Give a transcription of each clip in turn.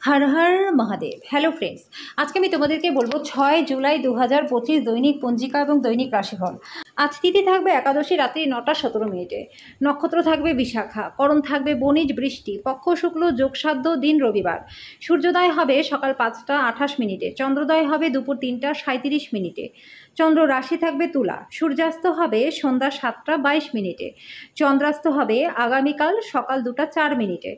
Har Har Mahadev. Hello friends, আজকে আমি তোমাদেরকে বলবো 6 জুলাই 2025 দৈনিক পঞ্জিকা এবং দৈনিক রাশিফল। আজ তিথি থাকবে একাদশী রাত্রি 9টা 17 মিনিটে, নক্ষত্র থাকবে বিশাখা, করণ থাকবে বণিজ বৃষ্টি, পক্ষ শুক্ল যোগসাধ্য, দিন রবিবার। সূর্যোদয় হবে সকাল 5টা 28 মিনিটে, চন্দ্রোদয় হবে দুপুর 3টা 37 মিনিটে। চন্দ্র রাশি থাকবে তুলা, সূর্যাস্ত হবে সন্ধ্যা 7টা 22 মিনিটে, চন্দ্রাস্ত হবে আগামীকাল সকাল 2টা 4 মিনিটে।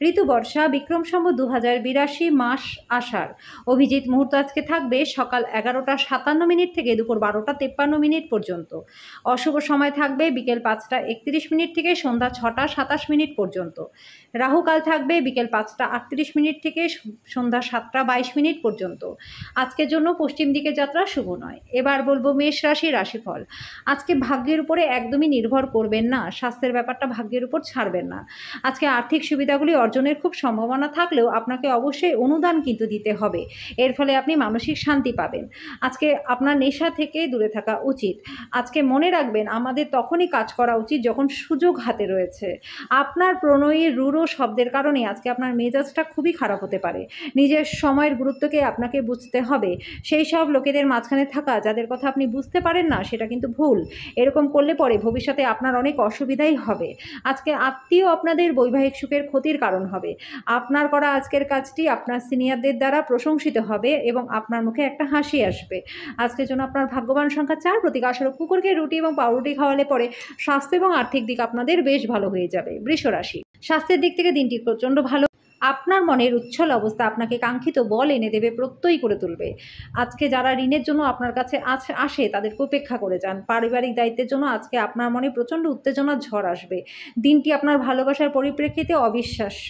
ঋতু বর্ষা, বিক্রম সম্বত 2082, মাস আষাঢ়। অভিজিৎ মুহূর্ত আজকে থাকবে সকাল 11টা 57 মিনিট থেকে দুপুর 12টা 53 মিনিট পর্যন্ত। অশুভ সময় থাকবে বিকেল 5টা 31 মিনিট থেকে সন্ধ্যা 6টা 27 মিনিট পর্যন্ত। রাহুকাল থাকবে বিকেল 5টা 38 মিনিট থেকে সন্ধ্যা 7টা 22 মিনিট পর্যন্ত। আজকের জন্য পশ্চিম দিকে যাত্রা শুভ নয়। এবার বলবো মেষ রাশি রাশিফল। আজকে ভাগ্যের উপরে একদমই নির্ভর করবেন না, স্বাস্থ্যের ব্যাপারটা ভাগ্যের উপর ছাড়বেন না। আজকে আর্থিক সুবিধাগুলি অর্জনের খুব সম্ভাবনা থাকলেও আপনাকে অবশ্যই অনুদান কিন্তু দিতে হবে, এর ফলে আপনি মানসিক শান্তি পাবেন। আজকে আপনার নেশা থেকে দূরে থাকা উচিত। আজকে মনে রাখবেন, আমাদের তখনই কাজ করা উচিত যখন সুযোগ হাতে রয়েছে। আপনার প্রণয়ী রূঢ় শব্দের কারণে আজকে আপনার মেজাজটা খুবই খারাপ হতে পারে। নিজের সময়ের গুরুত্বকে আপনাকে বুঝতে হবে। সেই সব লোকেদের মাঝখানে থাকা যাদের কথা আপনি বুঝতে পারেন না, সেটা কিন্তু ভুল। এরকম করলে পরে ভবিষ্যতে আপনার অনেক অসুবিধাই হবে। আজকে আত্মীয় আপনাদের বৈবাহিক সুখের ক্ষতির কারণ হবে। আপনার করা আজকের কাজটি আপনার সিনিয়রদের দ্বারা প্রশংসিত হবে এবং আপনার মুখে একটা হাসি আসবে। আজকের জন্য আপনার ভাগ্যবান সংখ্যা 4, প্রতিকাশরক কুকুরকে রুটি এবং পাউরুটি খাওয়ালে পরে স্বাস্থ্য এবং আর্থিক দিক আপনাদের বেশ ভালো হয়ে যাবে। বৃষ রাশি, স্বাস্থ্যের দিক থেকে দিনটি প্রচণ্ড ভালো। আপনার মনের উচ্ছল অবস্থা আপনাকে কাঙ্ক্ষিত বল এনে দেবে, প্রত্যয়ী করে তুলবে। আজকে যারা ঋণের জন্য আপনার কাছে আসে তাদেরকে উপেক্ষা করে যান। পারিবারিক দায়িত্বের জন্য আজকে আপনার মনে প্রচণ্ড উত্তেজনার ঝড় আসবে। দিনটি আপনার ভালোবাসার পরিপ্রেক্ষিতে অবিশ্বাস্য।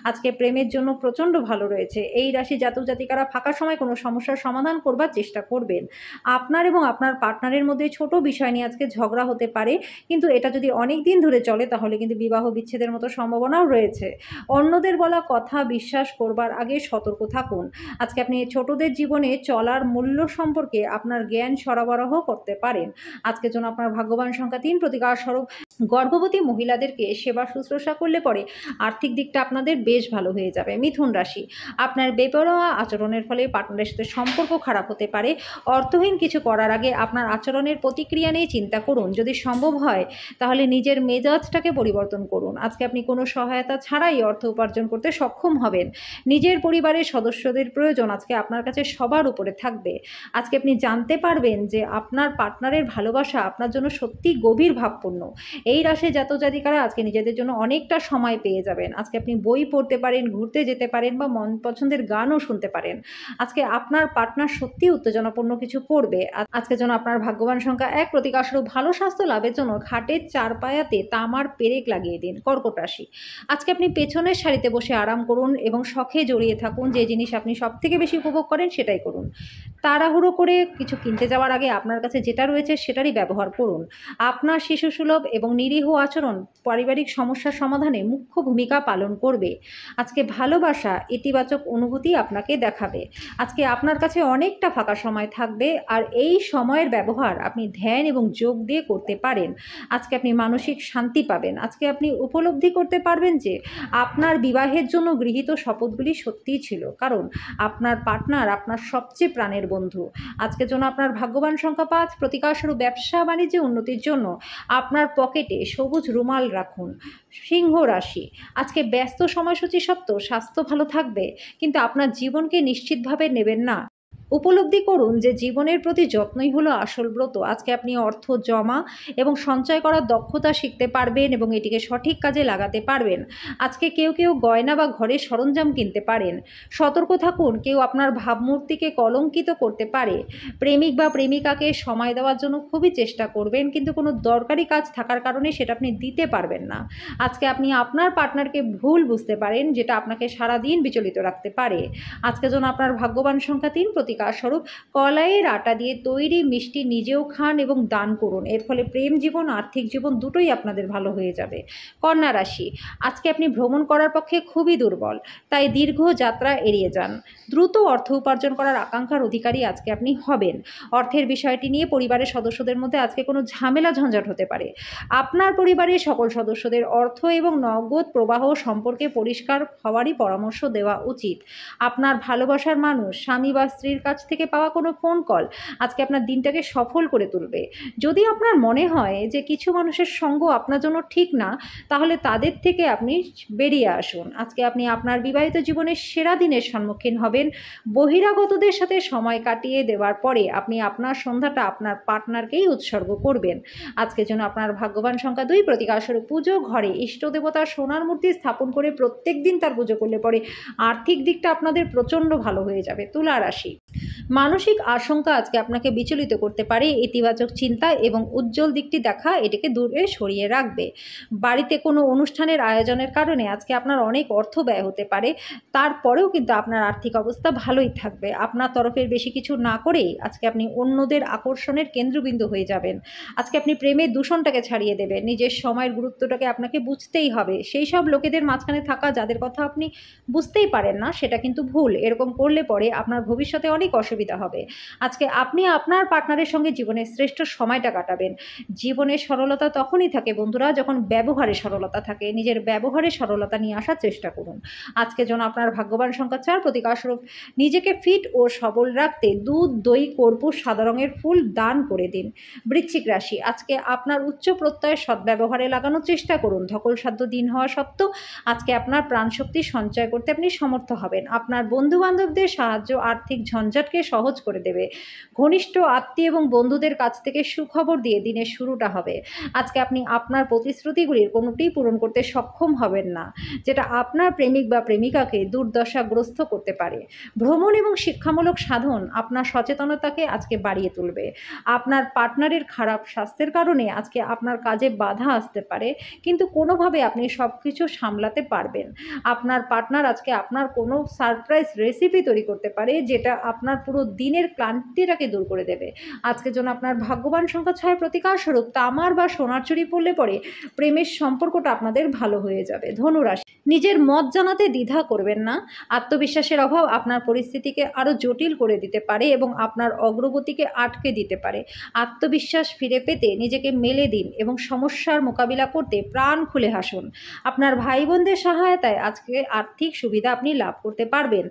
আজকে প্রেমের জন্য প্রচণ্ড ভালো রয়েছে। এই রাশি জাতক জাতিকারা ফাঁকা সময় কোনো সমস্যার সমাধান করবার চেষ্টা করবেন। আপনার এবং আপনার পার্টনারের মধ্যে ছোট বিষয় নিয়ে আজকে ঝগড়া হতে পারে, কিন্তু এটা যদি অনেক দিন ধরে চলে তাহলে কিন্তু বিবাহ বিচ্ছেদের মতো সম্ভাবনাও রয়েছে। অন্যদের বলা কথা বিশ্বাস করবার আগে সতর্ক থাকুন। আজকে আপনি ছোটদের জীবনে চলার মূল্য সম্পর্কে আপনার জ্ঞান সরবরাহ করতে পারেন। আজকের জন্য আপনার ভাগ্যবান সংখ্যা 3, প্রতিকার স্বরূপ গর্ভবতী মহিলাদেরকে সেবা শুশ্রূষা করলে পরে আর্থিক দিকটা আপনাদের বেশ ভালো হয়ে যাবে। মিথুন রাশি, আপনার বেপরোয়া আচরণের ফলে পার্টনারের সাথে সম্পর্ক খারাপ হতে পারে। অর্থহীন কিছু করার আগে আপনার আচরণের প্রতিক্রিয়া নিয়ে চিন্তা করুন। যদি সম্ভব হয় তাহলে নিজের মেজাজটাকে পরিবর্তন করুন। আজকে আপনি কোনো সহায়তা ছাড়াই অর্থ উপার্জন করতে সক্ষম হবেন। নিজের পরিবারের সদস্যদের প্রয়োজন আজকে আপনার কাছে সবার উপরে থাকবে। আজকে আপনি জানতে পারবেন যে আপনার পার্টনারের ভালোবাসা আপনার জন্য সত্যি গভীর ভাবপূর্ণ। এই রাশির জাতক জাতিকারা আজকে নিজেদের জন্য অনেকটা সময় পেয়ে যাবেন। আজকে আপনি বই পড়তে পারেন, ঘুরতে যেতে পারেন বা মন পছন্দের গানও শুনতে পারেন। আজকে আপনার পার্টনার সত্যি উত্তেজনাপূর্ণ কিছু করবে। আজকের জন্য আপনার ভাগ্যবান সংখ্যা 1, প্রতিকারস্বরূপ ভালো স্বাস্থ্য লাভের জন্য খাটের চারপায়াতে তামার পেরেক লাগিয়ে দিন। কর্কট রাশি, আজকে আপনি পেছনের সারিতে বসে আরাম করুন এবং শখে জড়িয়ে থাকুন। যে জিনিস আপনি সব থেকে বেশি উপভোগ করেন সেটাই করুন। তাড়াহুড়ো করে কিছু কিনতে যাওয়ার আগে আপনার কাছে যেটা রয়েছে সেটারই ব্যবহার করুন। আপনার শিশুসুলভ এবং নিরীহ আচরণ পারিবারিক সমস্যার সমাধানে মুখ্য ভূমিকা পালন করবে। আজকে ভালোবাসা ইতিবাচক অনুভূতি আপনাকে দেখাবে। আজকে আপনার কাছে অনেকটা ফাঁকা সময় থাকবে, আর এই সময়ের ব্যবহার আপনি ধ্যান এবং যোগ দিয়ে করতে পারেন। আজকে আপনি মানসিক শান্তি পাবেন। আজকে আপনি উপলব্ধি করতে পারবেন যে আপনার বিবাহের জন্য গৃহীত শপথগুলি সত্যিই ছিল, কারণ আপনার পার্টনার আপনার সবচেয়ে প্রাণের বন্ধু। আজকের জন্য আপনার ভাগ্যবান সংখ্যা 5, প্রতিকারস্বরূপ ব্যবসা বাণিজ্যে উন্নতির জন্য আপনার পকেটে সবুজ রুমাল রাখুন। সিংহ রাশি, আজকে ব্যস্ত সময়সূচি সত্ত্বেও স্বাস্থ্য ভালো থাকবে, কিন্তু আপনার জীবনকে নিশ্চিতভাবে নেবেন না। উপলব্ধি করুন যে জীবনের প্রতি যত্নই হলো আসল ব্রত। আজকে আপনি অর্থ জমা এবং সঞ্চয় করার দক্ষতা শিখতে পারবেন এবং এটিকে সঠিক কাজে লাগাতে পারবেন। আজকে কেউ কেউ গয়না বা ঘরের সরঞ্জাম কিনতে পারেন। সতর্ক থাকুন, কেউ আপনার ভাবমূর্তিকে কলঙ্কিত করতে পারে। প্রেমিক বা প্রেমিকাকে সময় দেওয়ার জন্য খুবই চেষ্টা করবেন, কিন্তু কোনো দরকারি কাজ থাকার কারণে সেটা আপনি দিতে পারবেন না। আজকে আপনি আপনার পার্টনারকে ভুল বুঝতে পারেন, যেটা আপনাকে সারাদিন বিচলিত রাখতে পারে। আজকের জন্য আপনার ভাগ্যবান সংখ্যা 3, প্রতীক প্রতিকারস্বরূপ কলাইয়ের আটা দিয়ে তৈরি মিষ্টি নিজেও খান এবং দান করুন। এর ফলে প্রেম জীবন, আর্থিক জীবন দুটোই আপনাদের ভালো হয়ে যাবে। কন্যা রাশি, আজকে আপনি ভ্রমণ করার পক্ষে খুবই দুর্বল, তাই দীর্ঘ যাত্রা এড়িয়ে যান। দ্রুত অর্থ উপার্জন করার আকাঙ্ক্ষার অধিকারী আজকে আপনি হবেন। অর্থের বিষয়টি নিয়ে পরিবারের সদস্যদের মধ্যে আজকে কোনো ঝামেলা ঝঞ্ঝাট হতে পারে। আপনার পরিবারের সকল সদস্যদের অর্থ এবং নগদ প্রবাহ সম্পর্কে পরিষ্কার হওয়ারই পরামর্শ দেওয়া উচিত। আপনার ভালোবাসার মানুষ, স্বামী বা স্ত্রীর কাছ থেকে পাওয়া কোনো ফোন কল আজকে আপনার দিনটাকে সফল করে তুলবে। যদি আপনার মনে হয় যে কিছু মানুষের সঙ্গ আপনার জন্য ঠিক না, তাহলে তাদের থেকে আপনি বেরিয়ে আসুন। আজকে আপনি আপনার বিবাহিত জীবনের সেরা দিনের সম্মুখীন হবেন। বহিরাগতদের সাথে সময় কাটিয়ে দেওয়ার পরে আপনি আপনার সন্ধ্যাটা আপনার পার্টনারকেই উৎসর্গ করবেন। আজকের জন্য আপনার ভাগ্যবান সংখ্যা 2, প্রতিকারস্বরূপ পুজো। ঘরে ইষ্ট দেবতার সোনার মূর্তি স্থাপন করে প্রত্যেক দিন তার পুজো করলে পরে আর্থিক দিকটা আপনাদের প্রচণ্ড ভালো হয়ে যাবে। তুলা রাশি, মানসিক আশঙ্কা আজকে আপনাকে বিচলিত করতে পারে। ইতিবাচক চিন্তা এবং উজ্জ্বল দিকটি দেখা এটাকে দূরে সরিয়ে রাখবে। বাড়িতে কোনো অনুষ্ঠানের আয়োজনের কারণে আজকে আপনার অনেক অর্থ ব্যয় হতে পারে, তারপরেও কিন্তু আপনার আর্থিক অবস্থা ভালোই থাকবে। আপনার তরফের বেশি কিছু না করেই আজকে আপনি অন্যদের আকর্ষণের কেন্দ্রবিন্দু হয়ে যাবেন। আজকে আপনি প্রেমের দূষণটাকে ছাড়িয়ে দেবেন। নিজের সময়ের গুরুত্বটাকে আপনাকে বুঝতেই হবে। সেই সব লোকেদের মাঝখানে থাকা যাদের কথা আপনি বুঝতেই পারেন না, সেটা কিন্তু ভুল। এরকম করলে পরে আপনার ভবিষ্যতে অনেক অসুবিধা হবে। আজকে আপনি আপনার পার্টনারের সঙ্গে জীবনের শ্রেষ্ঠ সময়টা কাটাবেন। জীবনের সরলতা তখনই থাকে বন্ধুরা, যখন ব্যবহারে সরলতা থাকে। নিজের ব্যবহারে সরলতা নিয়ে আসার চেষ্টা করুন। আজকে যেন আপনার ভাগ্যবান সংখ্যা 4, প্রতিকারস্বরূপ নিজেকে ফিট ও সবল রাখতে দুধ, দই, কর্পূর, সাদা রঙের ফুল দান করে দিন। বৃশ্চিক রাশি, আজকে আপনার উচ্চ প্রত্যয়ের সদ্ব্যবহারে লাগানোর চেষ্টা করুন। ধকলসাধ্য দিন হওয়া সত্ত্বেও আজকে আপনার প্রাণশক্তি সঞ্চয় করতে আপনি সমর্থ হবেন। আপনার বন্ধুবান্ধবদের সাহায্য আর্থিক ঝঞ্ঝাটকে সহজ করে দেবে। ঘনিষ্ঠ আত্মীয় এবং বন্ধুদের কাছ থেকে সুখবর দিয়ে দিনের শুরুটা হবে। আজকে আপনি আপনার প্রতিশ্রুতিগুলির কোনোটিই পূরণ করতে সক্ষম হবেন না, যেটা আপনার প্রেমিক বা প্রেমিকাকে দুর্দশাগ্রস্ত করতে পারে। ভ্রমণ এবং শিক্ষামূলক সাধন আপনার সচেতনতাকে আজকে বাড়িয়ে তুলবে। আপনার পার্টনারের খারাপ স্বাস্থ্যের কারণে আজকে আপনার কাজে বাধা আসতে পারে, কিন্তু কোনোভাবে আপনি সব কিছু সামলাতে পারবেন। আপনার পার্টনার আজকে আপনার কোনো সারপ্রাইজ রেসিপি তৈরি করতে পারে, যেটা আপনার পুরো দিনের ক্লান্তিটাকে দূর করে দেবে। আজকের জন্য আপনার ভাগ্যবান সংখ্যা 6, প্রতিকারস্বরূপ তামার বা সোনার চুড়ি পরলে পরে প্রেমের সম্পর্কটা আপনাদের ভালো হয়ে যাবে। ধনুরাশি, নিজের মত জানাতে দ্বিধা করবেন না। আত্মবিশ্বাসের অভাব আপনার পরিস্থিতিকে আরও জটিল করে দিতে পারে এবং আপনার অগ্রগতিকে আটকে দিতে পারে। আত্মবিশ্বাস ফিরে পেতে নিজেকে মেলে দিন এবং সমস্যার মোকাবিলা করতে প্রাণ খুলে হাসুন। আপনার ভাই বোনদের সহায়তায় আজকে আর্থিক সুবিধা আপনি লাভ করতে পারবেন।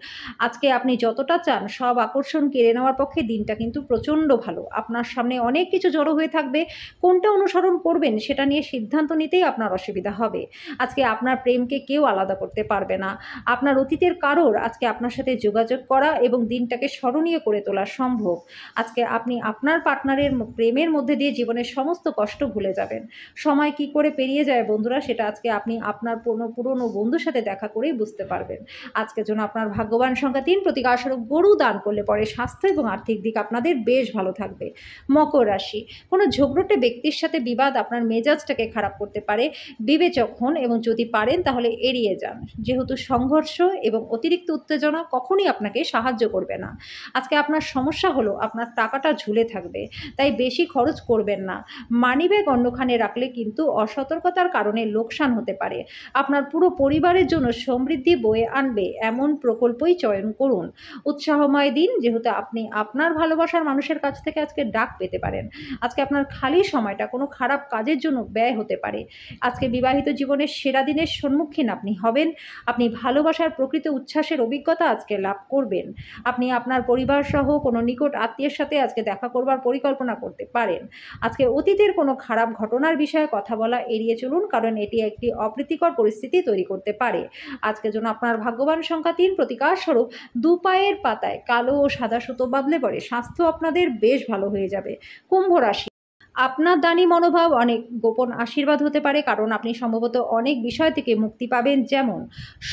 আজকে আপনি যতটা চান সব আকর্ষণ কেড়ে নেওয়ার পক্ষে দিনটা কিন্তু প্রচণ্ড ভালো। আপনার সামনে অনেক কিছু জড়ো হয়ে থাকবে, কোনটা অনুসরণ করবেন সেটা নিয়ে সিদ্ধান্ত নিতেই আপনার অসুবিধা হবে। আজকে আপনার প্রেমকে কেউ আলাদা করতে পারবে না। আপনার অতীতের কারোর আজকে আপনার সাথে যোগাযোগ করা এবং দিনটাকে স্মরণীয় করে তোলা সম্ভব। আজকে আপনি আপনার পার্টনারের প্রেমের মধ্যে দিয়ে জীবনের সমস্ত কষ্ট ভুলে যাবেন। সময় কি করে পেরিয়ে যায় বন্ধুরা, সেটা আজকে আপনি আপনার পুরনো বন্ধুর সাথে দেখা করেই বুঝতে পারবেন। আজকের জন্য আপনার ভাগ্যবান সংখ্যা 3, প্রতিকারস্বরূপ গরু দান করলে পরে স্বাস্থ্য এবং আর্থিক দিক আপনাদের বেশ ভালো থাকবে। মকর রাশি, কোনো ঝগড়টে ব্যক্তির সাথে বিবাদ আপনার মেজাজটাকে খারাপ করতে পারে। বিবেচক হন এবং যদি পারেন তাহলে এড়িয়ে যান, যেহেতু সংঘর্ষ এবং অতিরিক্ত উত্তেজনা কখনই আপনাকে সাহায্য করবে না। আজকে আপনার সমস্যা হলো আপনার টাকাটা ঝুলে থাকবে, তাই বেশি খরচ করবেন না। মানিব্যাগ অন্যখানে রাখলে কিন্তু অসতর্কতার কারণে লোকসান হতে পারে। আপনার পুরো পরিবারের জন্য সমৃদ্ধি বয়ে আনবে এমন প্রকল্পই চয়ন করুন। উৎসাহময় দিন, যেহেতু আপনি আপনার ভালোবাসার মানুষের কাছ থেকে আজকে ডাক পেতে পারেন। আজকে আপনার খালি সময়টা কোনো খারাপ কাজের জন্য ব্যয় হতে পারে। আজকে বিবাহিত জীবনের সেরা দিনের সম্মুখীন আপনি হবেন। আপনি ভালোবাসার প্রকৃত উচ্ছ্বাসের অভিজ্ঞতা আজকে লাভ করবেন। আপনি আপনার পরিবার সহ কোনো নিকট আত্মীয়ের সাথে আজকে দেখা করবার পরিকল্পনা করতে পারেন। আজকে অতীতের কোনো খারাপ ঘটনার বিষয়ে কথা বলা এড়িয়ে চলুন, কারণ এটি একটি অপ্রীতিকর পরিস্থিতি তৈরি করতে পারে। আজকের জন্য আপনার ভাগ্যবান সংখ্যা 3, প্রতিকারস্বরূপ দুপায়ের পাতায় কালো ও সাদা সুতো বাঁধলে পরে স্বাস্থ্য আপনাদের বেশ ভালো হয়ে যাবে। কুম্ভ রাশি, আপনার দানি মনোভাব অনেক গোপন আশীর্বাদ হতে পারে, কারণ আপনি সম্ভবত অনেক বিষয় থেকে মুক্তি পাবেন, যেমন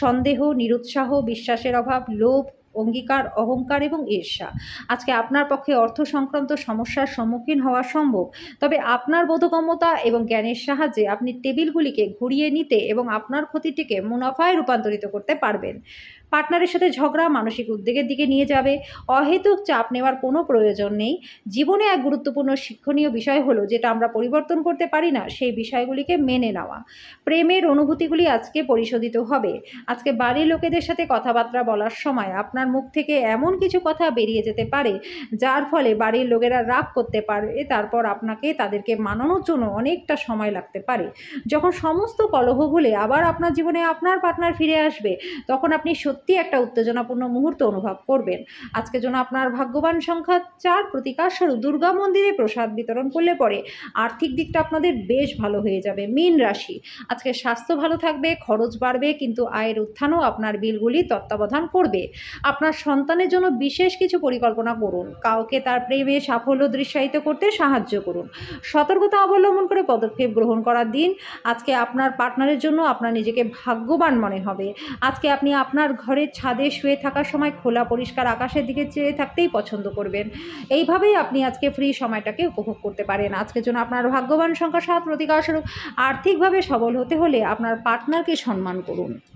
সন্দেহ, নিরুৎসাহ, বিশ্বাসের অভাব, লোভ, অঙ্গীকার, অহংকার এবং ঈর্ষা। আজকে আপনার পক্ষে অর্থ সংক্রান্ত সমস্যার সম্মুখীন হওয়া সম্ভব, তবে আপনার বোধগম্যতা এবং জ্ঞানের সাহায্যে আপনি টেবিলগুলিকে ঘুরিয়ে নিতে এবং আপনার ক্ষতিটিকে মুনাফায় রূপান্তরিত করতে পারবেন। পার্টনারের সাথে ঝগড়া মানসিক উদ্বেগের দিকে নিয়ে যাবে। অহেতুক চাপ নেওয়ার কোনো প্রয়োজন নেই। জীবনে এক গুরুত্বপূর্ণ শিক্ষণীয় বিষয় হলো, যেটা আমরা পরিবর্তন করতে পারি না, সেই বিষয়গুলিকে মেনে নেওয়া। প্রেমের অনুভূতিগুলি আজকে পরিশোধিত হবে। আজকে বাড়ির লোকেদের সাথে কথাবার্তা বলার সময় আপনার মুখ থেকে এমন কিছু কথা বেরিয়ে যেতে পারে, যার ফলে বাড়ির লোকেরা রাগ করতে পারে। তারপর আপনাকে তাদেরকে মানানোর জন্য অনেকটা সময় লাগতে পারে। যখন সমস্ত কলহ ভুলে আবার আপনার জীবনে আপনার পার্টনার ফিরে আসবে, তখন আপনি সত্যি একটা উত্তেজনাপূর্ণ মুহূর্ত অনুভব করবেন। আজকের জন্য আপনার ভাগ্যবান সংখ্যা 4। প্রতিকার স্বরূপ দুর্গা মন্দিরে প্রসাদ বিতরণ করলে পরে আর্থিক দিকটা আপনাদের বেশ ভালো হয়ে যাবে। মীন রাশি, আজকে স্বাস্থ্য ভালো থাকবে, খরচ বাড়বে, কিন্তু আয়ের উত্থানও আপনার বিলগুলি তত্ত্বাবধান করবে। আপনার সন্তানের জন্য বিশেষ কিছু পরিকল্পনা করুন। কাউকে তার প্রেমে সাফল্য দৃশ্যায়িত করতে সাহায্য করুন। সতর্কতা অবলম্বন করে পদক্ষেপ গ্রহণ করার দিন। আজকে আপনার পার্টনারের জন্য আপনার নিজেকে ভাগ্যবান মনে হবে। আজকে আপনি আপনার ঘরের ছাদে শুয়ে থাকার সময় খোলা পরিষ্কার আকাশের দিকে চেয়ে থাকতেই পছন্দ করবেন। এইভাবেই আপনি আজকে ফ্রি সময়টাকে উপভোগ করতে পারেন। আজকের জন্য আপনার ভাগ্যবান সংখ্যা 7। প্রতিকার স্বরূপ আর্থিকভাবে সবল হতে হলে আপনার পার্টনারকে সম্মান করুন।